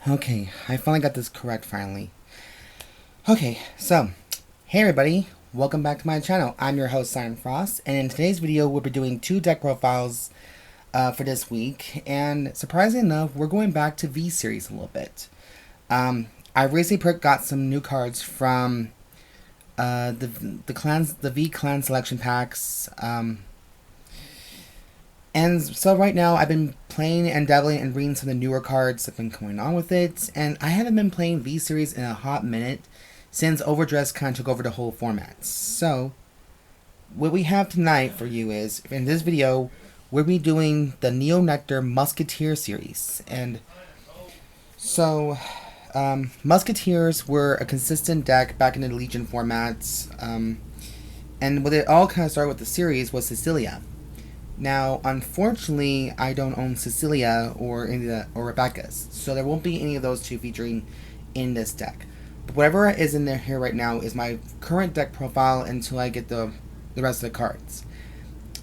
Okay, I finally got this correct finally. Okay, so, hey everybody, welcome back to my channel. I'm your host, Siren Frost, and in today's video, we'll be doing 2 deck profiles for this week, and surprisingly enough, we're going back to V-Series a little bit. I recently got some new cards from the V Clan Selection Packs, and so right now, I've been playing and dabbling and reading some of the newer cards that have been going on with it, and I haven't been playing V-Series in a hot minute since Overdress kind of took over the whole format. So, what we have tonight for you is, in this video, we'll be doing the Nectar Musketeer series. And so, Musketeers were a consistent deck back in the Legion formats, and what it all kind of started with the series was Sylvia. Now, unfortunately, I don't own Sylvia or Rekka's, so there won't be any of those two featuring in this deck. But whatever is in there here right now is my current deck profile until I get the rest of the cards.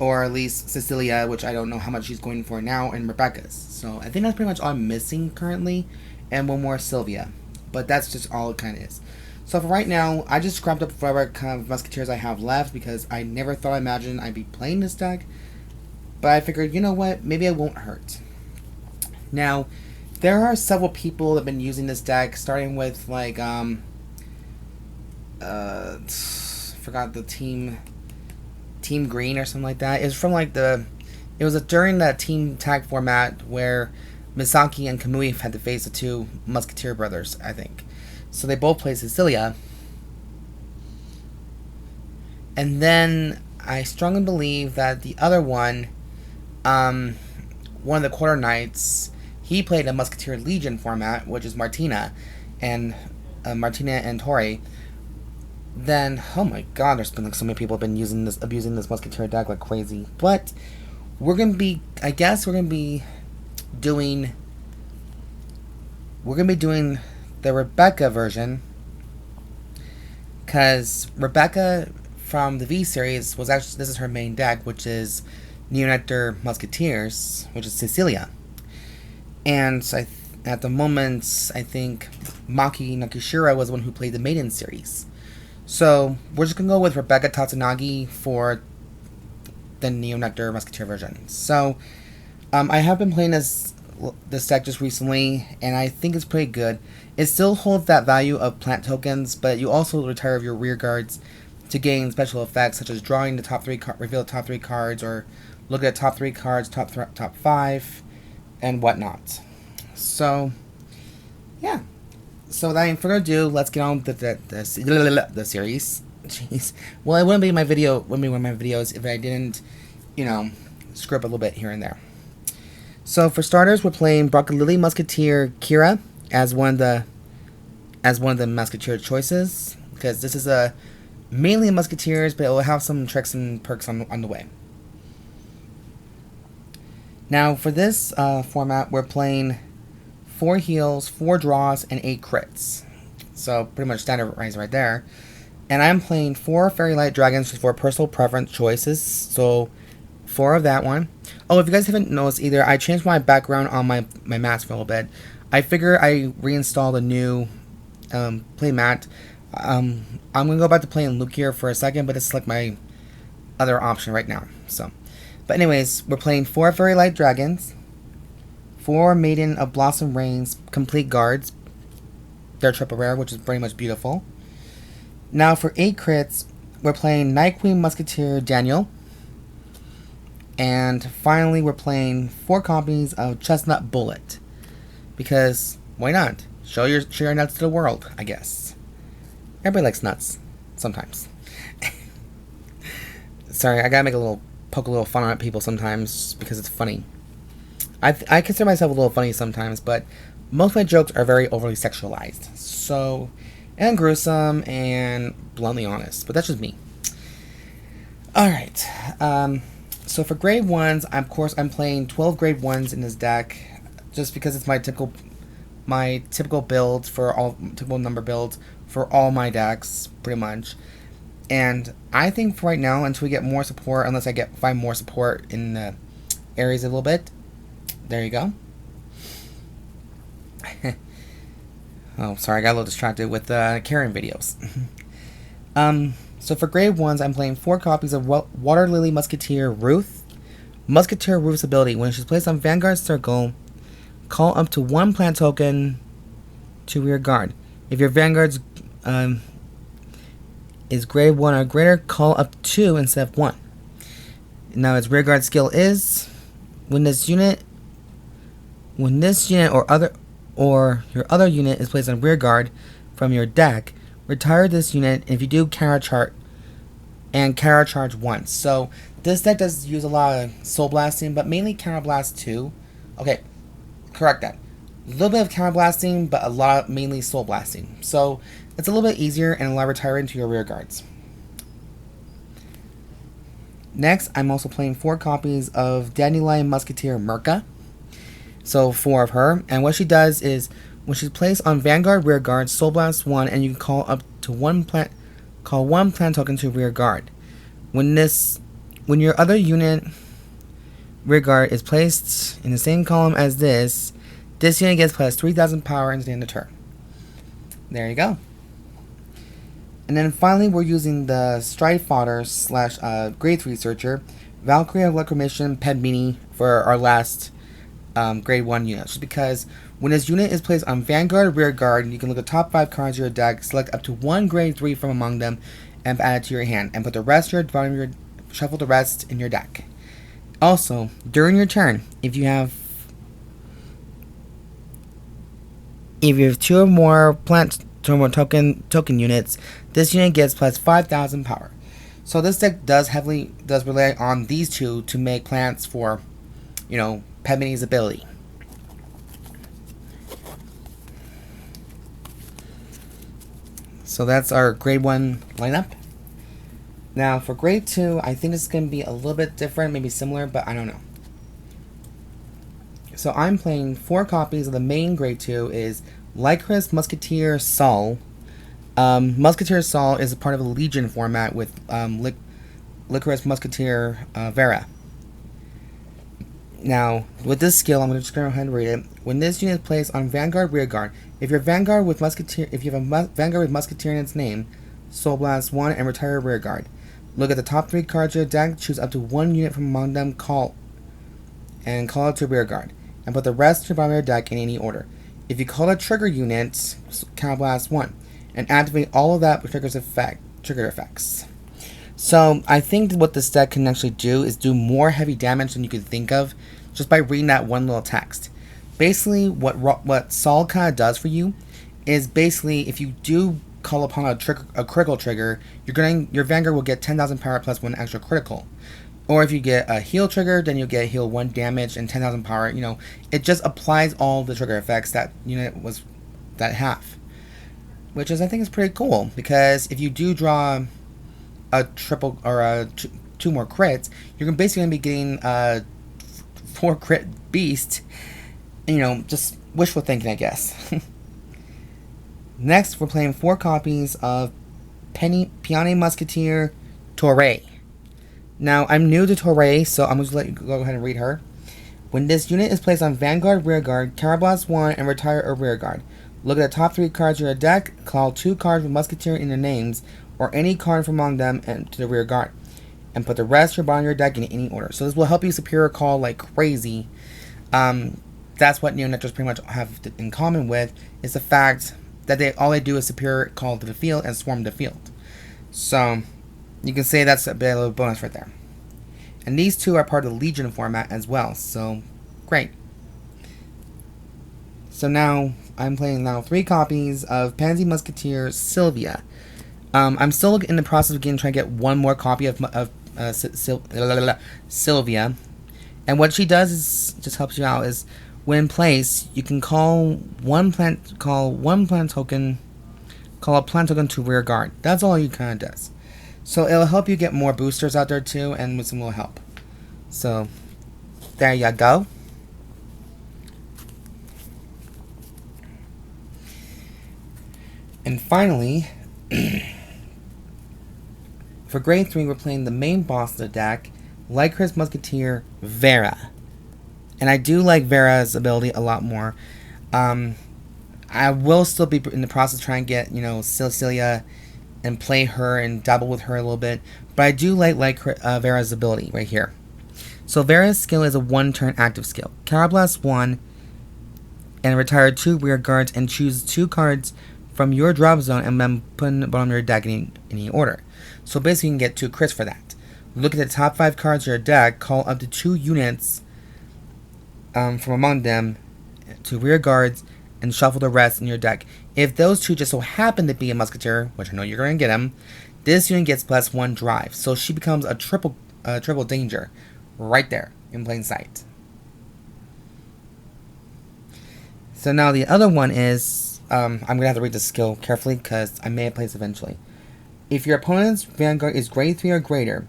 Or at least Sylvia, which I don't know how much she's going for now, and Rekka's. So I think that's pretty much all I'm missing currently, and one more Sylvia. But that's just all it kind of is. So for right now, I just scrapped up whatever kind of Musketeers I have left, because I never thought I imagined I'd be playing this deck. But I figured, you know what, maybe it won't hurt. Now, there are several people that have been using this deck, starting with, like, forgot the Team Green or something like that. It was from, like, it was during the Team Tag format where Misaki and Kamui had to face the two Musketeer brothers, I think. So they both played Sylvia. And then I strongly believe that the other one, one of the Quarter Knights, he played a Musketeer Legion format, which is Martina and Toure. Then, oh my god, there's been like so many people have been abusing this Musketeer deck like crazy. But we're gonna be, I guess we're gonna be doing the Rekka version, because Rekka from the V series was actually, this is her main deck, which is Nectar Musketeers, which is Sylvia. And so at the moment, I think Maki Nakashira was the one who played the Maiden series. So we're just going to go with Rekka Tatsunagi for the Nectar Musketeer version. So I have been playing this deck just recently, and I think it's pretty good. It still holds that value of plant tokens, but you also retire your rear guards to gain special effects such as drawing the top 3 reveal the top 3 cards, or look at top 3 cards, top 5, and whatnot. So, yeah. So without further ado, let's get on with the series. Jeez. Well, it wouldn't be my video. Wouldn't be one of my videos if I didn't, you know, screw up a little bit here and there. So for starters, we're playing Broccolini Musketeer Kirah as one of the Musketeer choices, because this is mainly Musketeers, but it will have some tricks and perks on the way. Now, for this format, we're playing 4 heals, 4 draws, and 8 crits. So, pretty much standardized right there. And I'm playing 4 Fairy Light Dragons for personal preference choices. So, 4 of that one. Oh, if you guys haven't noticed either, I changed my background on my mats for a little bit. I figure I reinstalled a new play mat. I'm going to go back to playing Lycoris for a second, but it's like my other option right now. So, but anyways, we're playing 4 Fairy Light Dragons, 4 Maiden of Blossom Rains complete guards. They're triple rare, which is pretty much beautiful. Now for 8 crits, we're playing Night Queen Musketeer Daniel. And finally, we're playing 4 copies of Chestnut Bullet. Because, why not? Show your nuts to the world, I guess. Everybody likes nuts. Sometimes. Sorry, I gotta poke a little fun at people sometimes because it's funny. I consider myself a little funny sometimes, but most of my jokes are very overly sexualized. So, and gruesome and bluntly honest. But that's just me. Alright. So for grade 1s, of course, I'm playing 12 grade 1s in this deck, just because it's my typical build for all, typical number builds for all my decks, pretty much. And I think for right now, until we get more support, unless I find more support in the areas a little bit, there you go. Oh, sorry, I got a little distracted with Karen videos. So for grade 1s, I'm playing 4 copies of Water Lily Musketeer Ruth. Musketeer Ruth's ability, when she's placed on Vanguard Circle, call up to 1 plant token to rear guard. If your Vanguard's is grade 1 or greater, call up 2 instead of 1. Now its rear guard skill is, when this unit or your other unit is placed on rear guard from your deck, retire this unit, and if you do, Kirah charge once. So this deck does use a lot of Soul Blasting, but mainly Counter Blast 2. Okay, correct that. A little bit of Counter Blasting, but a lot mainly Soul Blasting. So it's a little bit easier and a lot retire into your rear guards. Next, I'm also playing 4 copies of Dandelion Musketeer Mirkka. So 4 of her, and what she does is, when she's placed on Vanguard rear guard, Soul Blast 1, and you can call up to 1 plant token to rear guard. When your other unit rear guard is placed in the same column as this unit gets plus 3,000 power into the end of turn. There you go. And then finally, we're using the Stride Fodder / grade 3 searcher, Valkyrie of Reclamation Padmini, for our last grade 1 unit. Just because when this unit is placed on Vanguard rear guard, you can look at the top 5 cards of your deck, select up to 1 grade 3 from among them, and add it to your hand, and put the rest shuffle the rest in your deck. Also, during your turn, if you have 2 or more token units, this unit gets plus 5,000 power. So this deck does rely on these 2 to make plants for, Padmini's ability. So that's our grade 1 lineup. Now for grade 2, I think it's going to be a little bit different, maybe similar, but I don't know. So I'm playing 4 copies of the main grade 2 is Lycoris Musketeer Saul. Musketeer Saul is a part of a Legion format with Lycoris Musketeer Vera. Now, with this skill, I'm going to just go ahead and read it. When this unit is placed on Vanguard rear guard, if you have a Vanguard with Musketeer in its name, Soul Blast 1 and retire rear guard. Look at the top 3 cards of your deck, choose up to 1 unit from among them, call it to rear guard, and put the rest to the bottom of your deck in any order. If you call a trigger unit, Counter Blast 1, and activate all of that with trigger effects. So I think what this deck can actually do is do more heavy damage than you could think of just by reading that one little text. Basically, what Saul kind of does for you is basically if you do call upon a critical trigger, your Vanguard will get 10,000 power plus 1 extra critical. Or if you get a heal trigger, then you'll get heal 1 damage and 10,000 power. It just applies all the trigger effects that unit have. Which I think is pretty cool, because if you do draw a triple or 2 more crits, you're basically going to be getting a 4 crit beast. Just wishful thinking, I guess. Next, we're playing 4 copies of Peony Musketeer Toure. Now, I'm new to Toure, so I'm going to let you go ahead and read her. When this unit is placed on Vanguard rear guard, Counter Blast 1 and retire a rear guard. Look at the top 3 cards of your deck, call 2 cards with Musketeer in their names, or any card from among them to the rear guard, and put the rest to the bottom of your deck in any order. So this will help you superior call like crazy. That's what Nectar pretty much have in common with, is the fact that all they do is superior call to the field and swarm the field. So you can say that's a bit of a bonus right there. And these 2 are part of the Legion format as well, so great. So now I'm playing 3 copies of Pansy Musketeer Sylvia. I'm still in the process of trying to get 1 more copy of Sylvia. And what she does is just helps you out is when in place, you can call a plant token to rear guard. That's all you kind of does. So it'll help you get more boosters out there too, and with some little help. So there you go. And finally, for grade 3, we're playing the main boss of the deck, Lycoris Musketeer Vera. And I do like Vera's ability a lot more. I I will still be in the process trying to get, Cecilia and play her and dabble with her a little bit. But I do like Vera's ability right here. So Vera's skill is a 1-turn active skill. Counterblast 1 and retire 2 rear guards and choose 2 cards from your drop zone and then put them on your deck in any order. So basically you can get 2 crits for that. Look at the top 5 cards of your deck, call up to 2 units from among them to rear guards, and shuffle the rest in your deck. If those 2 just so happen to be a Musketeer, which I know you're going to get them, this unit gets +1 drive. So she becomes a triple danger right there in plain sight. So now the other one is, I'm going to have to read the skill carefully because I may have played this eventually. If your opponent's Vanguard is grade 3 or greater,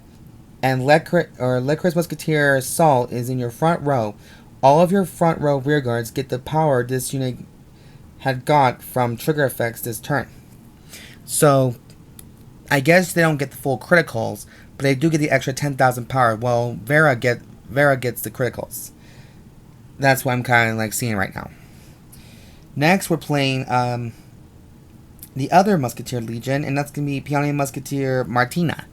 and Lycoris Musketeer Saul is in your front row, all of your front row rear guards get the power this unit had got from trigger effects this turn. So, I guess they don't get the full criticals, but they do get the extra 10,000 power. Well, Vera gets the criticals. That's what I'm kind of like seeing right now. Next, we're playing the other Musketeer Legion, and that's going to be Peony Musketeer Martina.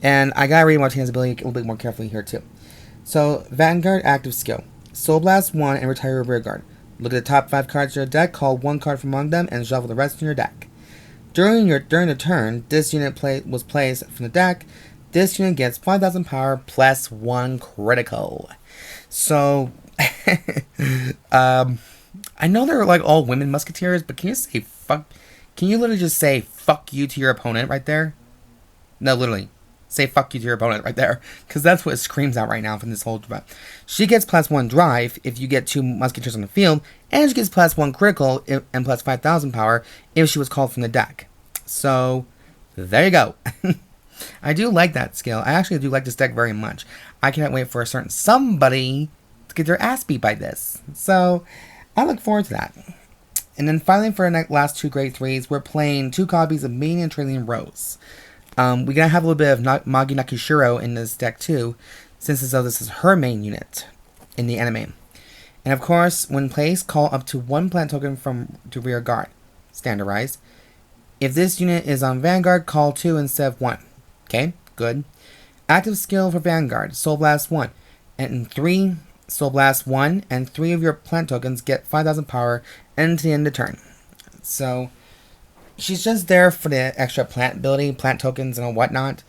And I gotta read Martina's ability a little bit more carefully here too. So, Vanguard active skill. Soul Blast 1 and retire your rear guard. Look at the top 5 cards of your deck, call 1 card from among them, and shuffle the rest in your deck. During the turn, this unit was placed from the deck. This unit gets 5,000 power plus 1 critical. So, I know they're like all women musketeers, but can you say fuck? Can you literally just say fuck you to your opponent right there? No, literally. Say fuck you to your opponent right there. Because that's what it screams out right now from this whole debate. She gets +1 drive if you get 2 musketeers on the field. And she gets +1 critical and plus 5,000 power if she was called from the deck. So, there you go. I do like that skill. I actually do like this deck very much. I cannot wait for a certain somebody to get their ass beat by this. So, I look forward to that. And then finally for our last 2 grade 3s, we're playing 2 copies of Maiden and Trailing Rose. We're going to have a little bit of Magi Nakishiro in this deck too, since this is her main unit in the anime. And of course, when placed, call up to 1 plant token to rear guard. Standardized. If this unit is on Vanguard, call 2 instead of 1. Okay, good. Active skill for Vanguard, Soul Blast 1. And 3 Soul Blast 1, and 3 of your plant tokens get 5,000 power into the end of the turn. So, she's just there for the extra plant ability, plant tokens and whatnot.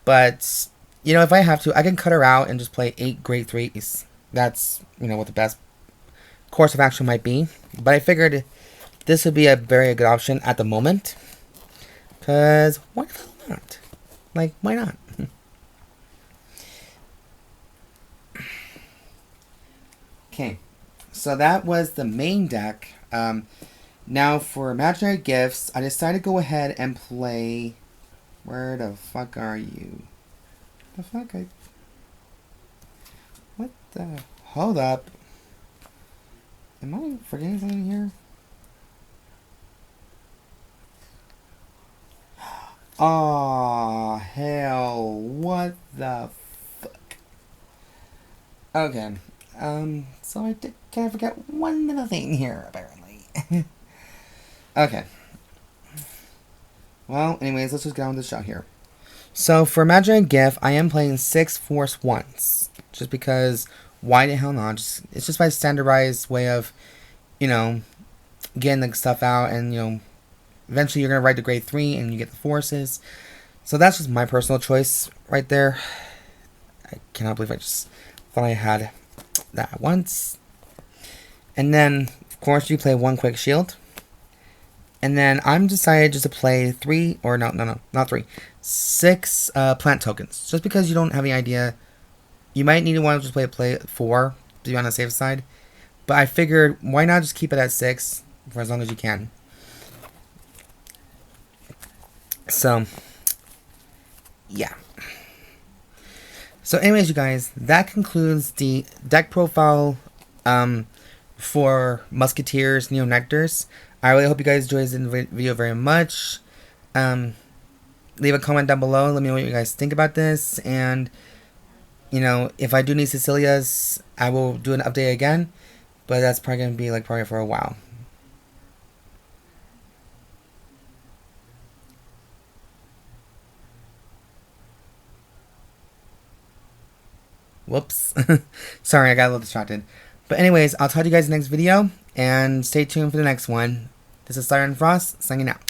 But, if I have to, I can cut her out and just play 8 grade 3s. That's, what the best course of action might be. But I figured this would be a very good option at the moment. Because, why the hell not? Like, why not? Okay, so that was the main deck. Now for imaginary gifts, I decided to go ahead and play. Where the fuck are you? What the? Hold up. Am I forgetting something here? Oh hell! What the fuck? Okay. So I can't forget one little thing here, apparently. Okay. Well, anyways, let's just get on with the show here. So, for Imaginary Gift, I am playing 6 Force 1s. Just because, why the hell not? It's just my standardized way of, getting the stuff out. And, eventually you're going to ride to grade 3 and you get the forces. So, that's just my personal choice right there. I cannot believe I just thought I had that at once. And then, of course, you play 1 quick shield. And then I'm decided just to play 6 plant tokens. Just because you don't have any idea. You might need to want to just play 4 to be on the safe side. But I figured, why not just keep it at 6 for as long as you can. So, yeah. So anyways, you guys, that concludes the deck profile for Musketeers, Nectars. I really hope you guys enjoyed this video very much. Leave a comment down below. Let me know what you guys think about this. And, if I do need Cecilia's, I will do an update again. But that's probably going to be like probably for a while. Whoops. Sorry, I got a little distracted. But anyways, I'll talk to you guys in the next video, and stay tuned for the next one. This is Siren Frost, signing out.